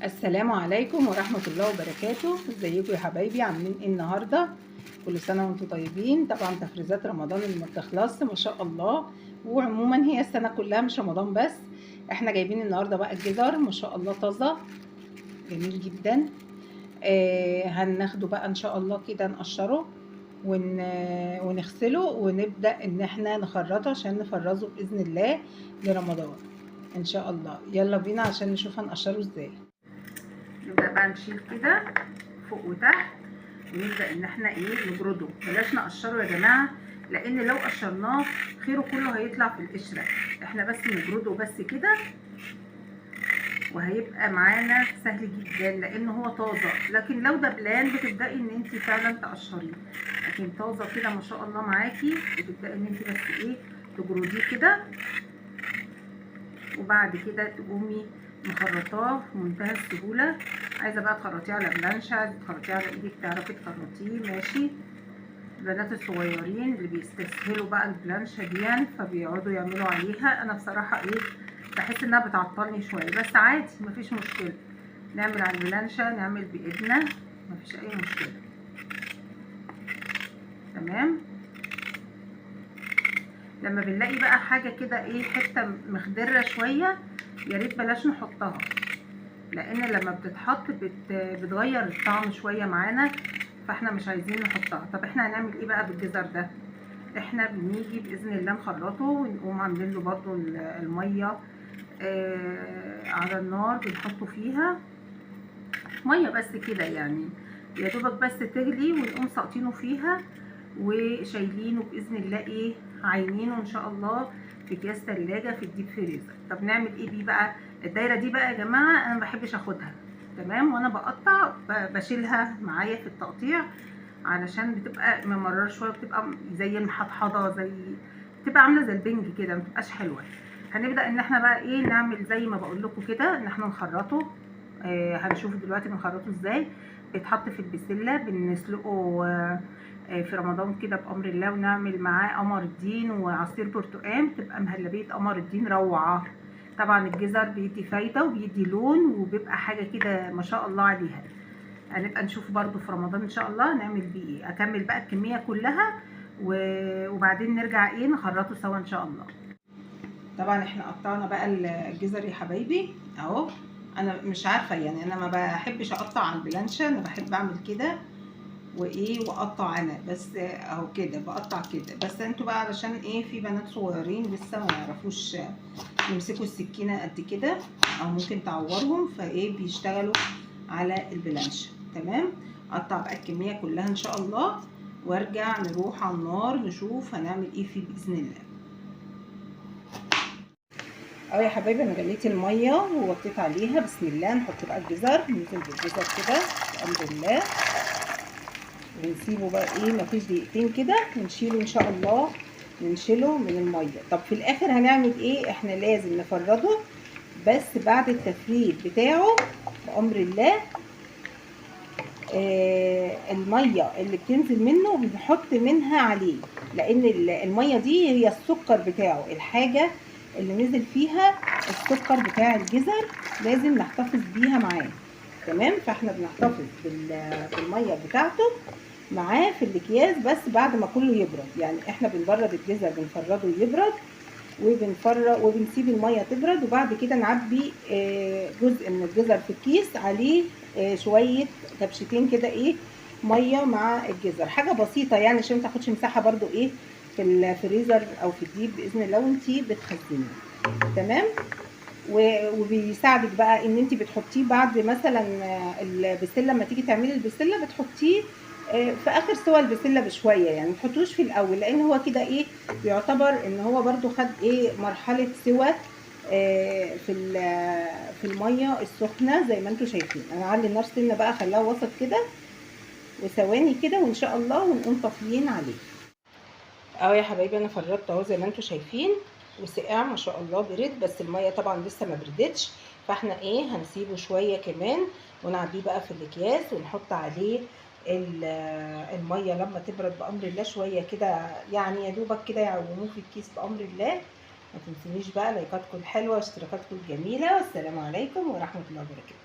السلام عليكم ورحمة الله وبركاته. ازيكم يا حبايبي؟ عاملين ايه النهارده؟ كل سنة وانتم طيبين. طبعا تفريزات رمضان اللي ما بتخلصش ما شاء الله، وعموما هي السنة كلها مش رمضان بس. احنا جايبين النهارده بقى الجزر ما شاء الله طازة، جميل جدا. هناخده بقى ان شاء الله كده نقشره ونغسله ونبدأ ان احنا نخرطه عشان نفرزه بإذن الله لرمضان ان شاء الله. يلا بينا عشان نشوف هنقشره ازاي. نبدأ بقى نشيل كده فوق وتحت، ونبدأ ان احنا نجرده. بلاش نقشره يا جماعة، لان لو قشرناه خيره كله هيطلع في القشرة. احنا بس نجرده بس كده، وهيبقى معانا سهل جدا لان هو طازة. لكن لو دبلان بتبدأي ان انت فعلا تقشريه، لكن طازة كده ما شاء الله معاكي بتبدأي ان انت بس تجرديه كده، وبعد كده تقومي مخرطاه بمنتهى السهوله. عايزه بقى تخرطيه على بلانشه، عايزه تخرطيه على ايدك تعرفي تخرطيه ماشي. البنات الصغيرين اللي بيستسهلوا بقى البلانشه دي فبيقعدوا يعملوا عليها، انا بصراحه بحس انها بتعطلني شويه، بس عادي مفيش مشكله. نعمل على البلانشه، نعمل بايدنا، مفيش اي مشكله. تمام. لما بنلاقي بقى حاجه كده حته مخضره شويه، يا ريت بلاش نحطها، لان لما بتتحط بتغير الطعم شويه معانا، فاحنا مش عايزين نحطها. طب احنا هنعمل ايه بقى بالجزر ده؟ احنا بنيجي باذن الله نخرطه، ونقوم عاملين له برده الميه على النار، بنحطه فيها ميه بس كده يعني، يا دوبك بس تغلي، ونقوم ساقطينه فيها وشايلينه باذن الله عاينينه ان شاء الله في اكياس تلاجة في الديب فريزر. طب نعمل ايه بيه بقى؟ الدايره دي بقى يا جماعه انا ما بحبش اخدها، تمام، وانا بقطع بشيلها معايا في التقطيع، علشان بتبقى ممرره شويه، بتبقى زي المحطحضه، بتبقى عامله زي البنج كده، ما بتبقاش حلوه. هنبدا ان احنا بقى نعمل زي ما بقول لكم كده، ان احنا نخرطه. هنشوف دلوقتي بنخرطه ازاي. بيتحط في البسله، بنسلقه في رمضان كده بامر الله، ونعمل معاه قمر الدين وعصير برتقال، تبقى مهلبيه قمر الدين روعه. طبعا الجزر بيدي فايده وبيدي لون، وبيبقى حاجه كده ما شاء الله عليها. هنبقى نشوف برضو في رمضان ان شاء الله نعمل بيه اكمل بقى الكميه كلها، وبعدين نرجع نخرطه سوا ان شاء الله. طبعا احنا قطعنا بقى الجزر يا حبايبي اهو. انا مش عارفه يعني، انا ما بحبش اقطع على البلانشه، انا بحب اعمل كده واقطع انا بس اهو كده، بقطع كده بس. انتوا بقى علشان في بنات صغيرين لسه ما يعرفوش يمسكوا السكينه قد كده، او ممكن تعورهم، بيشتغلوا على البلانشه. تمام. اقطع بقى الكميه كلها ان شاء الله، وارجع نروح على النار نشوف هنعمل ايه فيه باذن الله. اهو يا حبايبي انا غليت الميه ووطيت عليها، بسم الله. نحط بقى الجزر، ننزل بالجزر كده بامر الله، ونسيبه بقى مفيش دقيقتين كده، ونشيله ان شاء الله، ننشله من الميه. طب في الاخر هنعمل ايه؟ احنا لازم نفرده، بس بعد التفريد بتاعه بامر الله الميه اللي بتنزل منه بنحط منها عليه، لان الميه دي هي السكر بتاعه، الحاجه اللي نزل فيها السكر بتاع الجزر لازم نحتفظ بيها معاه. تمام. فاحنا بنحتفظ بالميه بتاعته معاه في الاكياس، بس بعد ما كله يبرد. يعني احنا بنبرد الجزر، بنفرده يبرد، وبنسيب الميه تبرد، وبعد كده نعبي جزء من الجزر في الكيس، عليه شويه كبشتين كده ميه مع الجزر، حاجه بسيطه يعني عشان ما تاخدش مساحه برده في الفريزر او في الديب باذن الله وانتي بتخزنيه. تمام. وبيساعدك بقى ان انت بتحطيه بعد مثلا البسله، لما تيجي تعملي البسله بتحطيه في اخر سوى البسله بشويه، يعني ما تحطوش في الاول، لان هو كده بيعتبر ان هو برده خد مرحله سوى في الميه السخنه زي ما انتم شايفين. انا هعلي النار سنه بقى، خليها وسط كده وثواني كده، وان شاء الله ونقوم طافيين عليه. اهو يا حبايبي انا فردت اهو زي ما انتم شايفين، وسقع ما شاء الله، برد، بس الميه طبعا لسه ما بردتش، فاحنا هنسيبه شويه كمان، ونعبيه بقى في الاكياس، ونحط عليه الميه لما تبرد بامر الله شويه كده، يعني يا دوبك كده يعوموه في الكيس بامر الله. ما تنسونيش بقى لايكاتكم الحلوه واشتراكاتكم الجميله، والسلام عليكم ورحمه الله وبركاته.